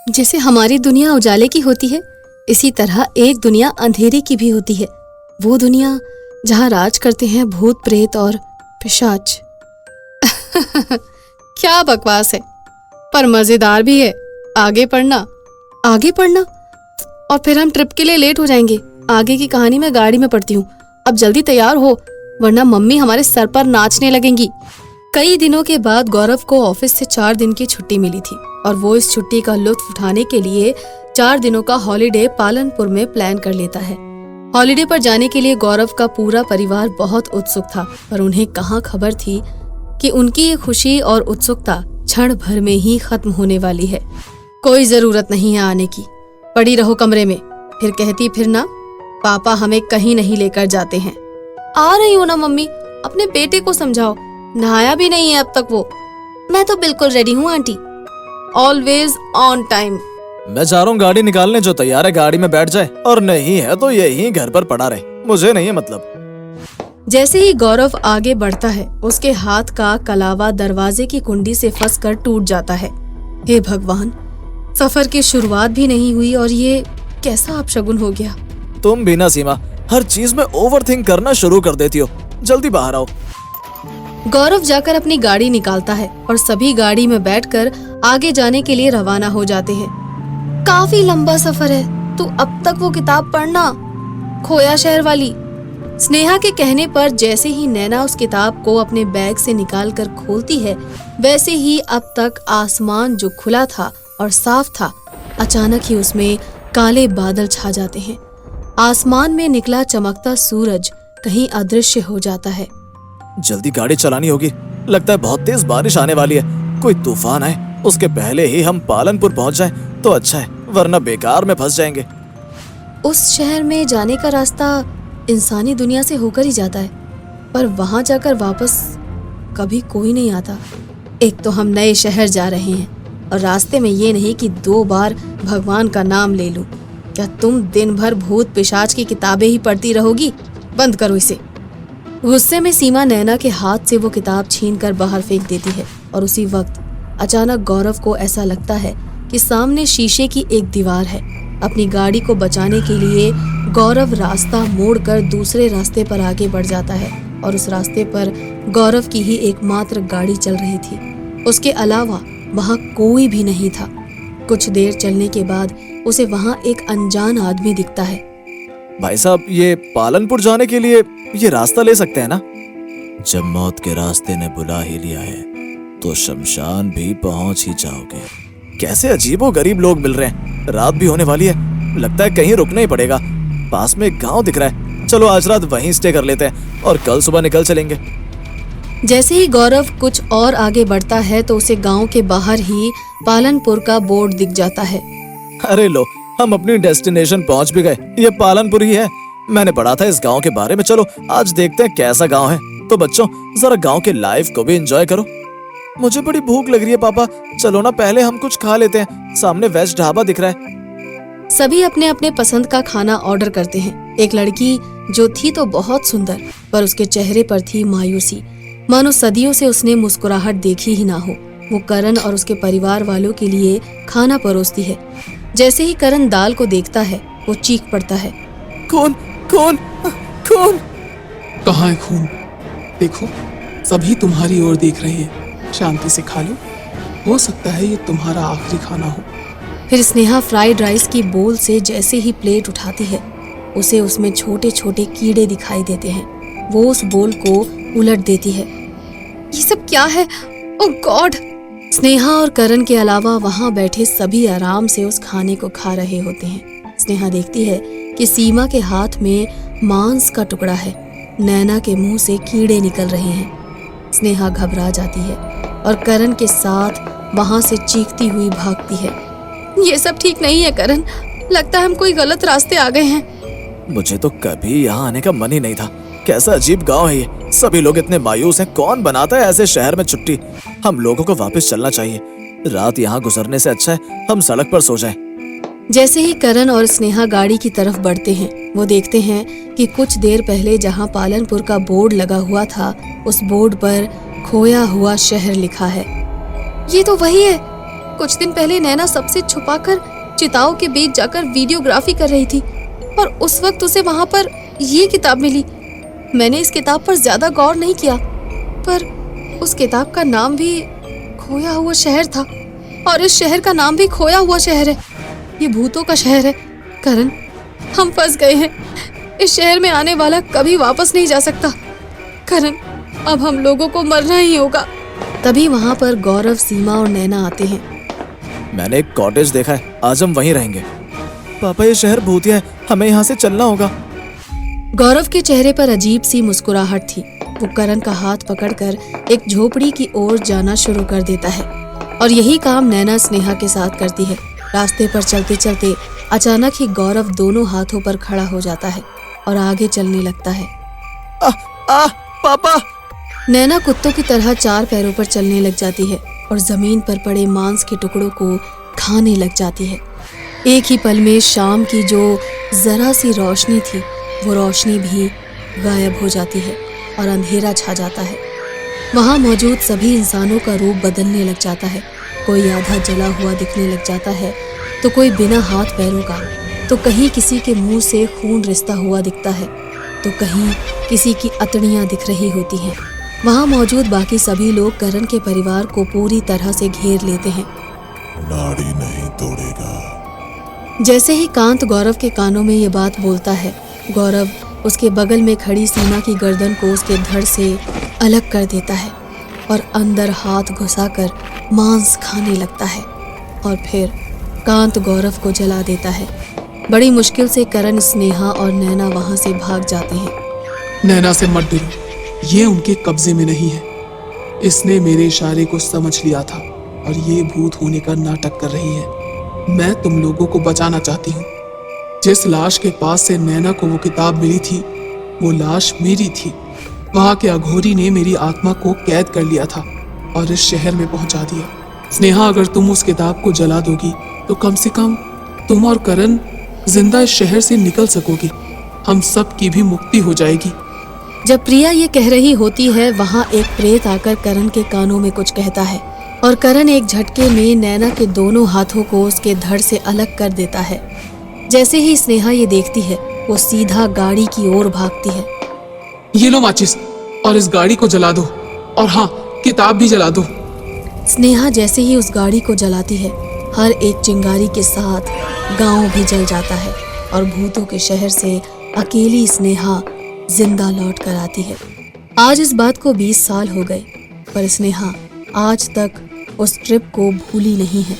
जैसे हमारी दुनिया उजाले की होती है, इसी तरह एक दुनिया अंधेरे की भी होती है। वो दुनिया जहाँ राज करते हैं भूत प्रेत और पिशाच। क्या बकवास है, पर मजेदार भी है। आगे पढ़ना। आगे पढ़ना? और फिर हम ट्रिप के लिए लेट हो जाएंगे। आगे की कहानी मैं गाड़ी में पढ़ती हूँ। अब जल्दी तैयार हो, वरना मम्मी हमारे सर पर नाचने लगेंगी। कई दिनों के बाद गौरव को ऑफिस से 4 दिन की छुट्टी मिली थी और वो इस छुट्टी का लुत्फ उठाने के लिए 4 दिनों का हॉलिडे पालनपुर में प्लान कर लेता है। हॉलिडे पर जाने के लिए गौरव का पूरा परिवार बहुत उत्सुक था, पर उन्हें कहाँ खबर थी कि उनकी ये खुशी और उत्सुकता क्षण भर में ही खत्म होने वाली है। कोई जरूरत नहीं है आने की, पड़ी रहो कमरे में। फिर कहती फिर ना, पापा हमें कहीं नहीं लेकर जाते हैं। आ रही हो ना मम्मी, अपने बेटे को समझाओ, नहाया भी नहीं है अब तक वो। मैं तो बिल्कुल रेडी हूँ आंटी, ऑलवेज ऑन टाइम। मैं जा रहा हूँ गाड़ी निकालने, जो तैयार है गाड़ी में बैठ जाए, और नहीं है तो यही घर पर पड़ा रहे, मुझे नहीं है मतलब। जैसे ही गौरव आगे बढ़ता है, उसके हाथ का कलावा दरवाजे की कुंडी से फंसकर टूट जाता है। हे भगवान, सफर की शुरुआत भी नहीं हुई और ये कैसा अपशगुन हो गया। तुम भी ना सीमा, हर चीज में ओवरथिंक करना शुरू कर देती हो। जल्दी बाहर आओ। गौरव जाकर अपनी गाड़ी निकालता है और सभी गाड़ी में बैठकर आगे जाने के लिए रवाना हो जाते हैं। काफी लंबा सफर है, तू अब तक वो किताब पढ़ना, खोया शहर वाली। स्नेहा के कहने पर जैसे ही नैना उस किताब को अपने बैग से निकालकर खोलती है, वैसे ही अब तक आसमान जो खुला था और साफ था, अचानक ही उसमें काले बादल छा जाते हैं। आसमान में निकला चमकता सूरज कहीं अदृश्य हो जाता है। जल्दी गाड़ी चलानी होगी, लगता है बहुत तेज बारिश आने वाली है। कोई तूफान आए उसके पहले ही हम पालनपुर पहुंच जाएं तो अच्छा है, वरना बेकार में फंस जाएंगे। उस शहर में जाने का रास्ता इंसानी दुनिया से होकर ही जाता है, पर वहां जाकर वापस कभी कोई नहीं आता। एक तो हम नए शहर जा रहे हैं और रास्ते में ये नहीं कि 2 बार भगवान का नाम ले लूं। क्या तुम दिन भर भूत पिशाच की किताबें ही पढ़ती रहोगी? बंद करो इसे। गुस्से में सीमा नैना के हाथ से वो किताब छीनकर बाहर फेंक देती है और उसी वक्त अचानक गौरव को ऐसा लगता है कि सामने शीशे की एक दीवार है। अपनी गाड़ी को बचाने के लिए गौरव रास्ता मोड़कर दूसरे रास्ते पर आगे बढ़ जाता है और उस रास्ते पर गौरव की ही एकमात्र गाड़ी चल रही थी। उसके अलावा वहाँ कोई भी नहीं था। कुछ देर चलने के बाद उसे वहाँ एक अनजान आदमी दिखता है। भाई साहब, ये पालनपुर जाने के लिए ये रास्ता ले सकते हैं ना? जब मौत के रास्ते ने बुला ही लिया है तो शमशान भी पहुंच ही जाओगे। कैसे अजीबो गरीब लोग मिल रहे हैं। रात भी होने वाली है, लगता है कहीं रुकना ही पड़ेगा। पास में एक गांव दिख रहा है, चलो आज रात वहीं स्टे कर लेते हैं और कल सुबह निकल चलेंगे। जैसे ही गौरव कुछ और आगे बढ़ता है तो उसे गांव के बाहर ही पालनपुर का बोर्ड दिख जाता है। अरे लो, हम अपनी डेस्टिनेशन पहुंच भी गए। ये पालनपुर ही है। मैंने पढ़ा था इस गांव के बारे में। चलो आज देखते हैं कैसा गांव है। तो बच्चों, जरा गांव के लाइफ को भी एंजॉय करो। मुझे बड़ी भूख लग रही है पापा, चलो ना पहले हम कुछ खा लेते हैं। सामने वेज ढाबा दिख रहा है। सभी अपने अपने पसंद का खाना ऑर्डर करते हैं। एक लड़की जो थी तो बहुत सुंदर, पर उसके चेहरे पर थी मायूसी, मानो सदियों से उसने मुस्कुराहट देखी ही ना हो। वो करण और उसके परिवार वालों के लिए खाना परोसती है। जैसे ही करण दाल को देखता है, वो चीख पड़ता है, खून खून खून। कहाँ है खून? देखो, सभी तुम्हारी ओर देख रहे हैं। शांति से खा लो, हो सकता है ये तुम्हारा आखिरी खाना हो। फिर स्नेहा फ्राइड राइस की बोल से जैसे ही प्लेट उठाती है, उसे उसमें छोटे छोटे कीड़े दिखाई देते हैं। वो उस बोल को उलट देती है। ये सब क्या है? ओह गॉड! स्नेहा और करण के अलावा वहां बैठे सभी आराम से उस खाने को खा रहे होते हैं। स्नेहा देखती है कि सीमा के हाथ में मांस का टुकड़ा है। नैना के मुंह से कीड़े निकल रहे हैं। स्नेहा घबरा जाती है और करण के साथ वहां से चीखती हुई भागती है। ये सब ठीक नहीं है करण, लगता है हम कोई गलत रास्ते आ गए हैं। मुझे तो कभी यहाँ आने का मन ही नहीं था। कैसा अजीब गांव है ये। सभी लोग इतने मायूस हैं। कौन बनाता है ऐसे शहर में छुट्टी? हम लोगों को वापस चलना चाहिए। रात यहाँ गुजरने से अच्छा है हम सड़क पर सो जाएं। जैसे ही करण और स्नेहा गाड़ी की तरफ बढ़ते हैं, वो देखते हैं कि कुछ देर पहले जहाँ पालनपुर का बोर्ड लगा हुआ था, उस बोर्ड पर खोया हुआ शहर लिखा है। ये तो वही है कुछ दिन पहले नैना सबसे छुपाकर चिताओं के बीच जाकर वीडियोग्राफी कर रही थी और उस वक्त उसे वहां पर ये किताब मिली। मैंने इस किताब पर ज्यादा गौर नहीं किया, पर उस किताब का नाम भी खोया हुआ शहर था और इस शहर का नाम भी खोया हुआ शहर है। ये भूतों का शहर है। करण, हम फंस गए हैं। इस शहर में आने वाला कभी वापस नहीं जा सकता। करण, अब हम लोगों को मरना ही होगा। तभी वहां पर गौरव, सीमा और नैना आते हैं। मैंने एक कॉटेज देखा है, आज हम वहीं रहेंगे। पापा ये शहर भूतिया है, हमें यहाँ से चलना होगा। गौरव के चेहरे पर अजीब सी मुस्कुराहट थी। वो करण का हाथ पकड़कर एक झोपड़ी की ओर जाना शुरू कर देता है और यही काम नैना स्नेहा के साथ करती है। रास्ते पर चलते चलते अचानक ही गौरव दोनों हाथों पर खड़ा हो जाता है और आगे चलने लगता है। पापा! नैना कुत्तों की तरह 4 पैरों पर चलने लग जाती है और जमीन पर पड़े मांस के टुकड़ों को खाने लग जाती है। एक ही पल में शाम की जो जरा सी रोशनी थी वो रोशनी भी गायब हो जाती है और अंधेरा छा जाता है। वहां मौजूद सभी इंसानों का रूप बदलने लग जाता है। कोई आधा जला हुआ दिखने लग जाता है तो कोई बिना हाथ पैरों का, तो कहीं किसी के मुंह से खून रिसता हुआ दिखता है तो कहीं किसी की अतड़ियां दिख रही होती हैं। वहां मौजूद बाकी सभी लोग करण के परिवार को पूरी तरह से घेर लेते हैं। नाड़ी नहीं तोड़ेगा। जैसे ही कांत गौरव के कानों में ये बात बोलता है, गौरव उसके बगल में खड़ी सीमा की गर्दन को उसके धड़ से अलग कर देता है और अंदर हाथ घुसाकर मांस खाने लगता है और फिर कांत गौरव को जला देता है। बड़ी मुश्किल से करण, स्नेहा और नैना वहां से भाग जाते हैं। नैना से मत डरो, ये उनके कब्जे में नहीं है। इसने मेरे इशारे को समझ लिया था और ये भूत होने का नाटक कर रही है। मैं तुम लोगों को बचाना चाहती हूँ। जिस लाश के पास से नैना को वो किताब मिली थी वो लाश मेरी थी। वहां के अघोरी ने मेरी आत्मा को कैद कर लिया था और इस शहर में पहुंचा दिया। स्नेहा, अगर तुम उस किताब को जला दोगी तो कम से कम तुम और करण जिंदा इस शहर से निकल सकोगी। हम सब की भी मुक्ति हो जाएगी। जब प्रिया ये कह रही होती है, वहां एक प्रेत आकर करण के कानों में कुछ कहता है और करण एक झटके में नैना के दोनों हाथों को उसके धड़ से अलग कर देता है। जैसे ही स्नेहा ये देखती है वो सीधा गाड़ी की ओर भागती है। ये लो माचिस और इस गाड़ी को जला दो, और हाँ, किताब भी जला दो। स्नेहा जैसे ही उस गाड़ी को जलाती है, हर एक चिंगारी के साथ गांव भी जल जाता है और भूतों के शहर से अकेली स्नेहा जिंदा लौट कर आती है। आज इस बात को 20 साल हो गए, पर स्नेहा आज तक उस ट्रिप को भूली नहीं है।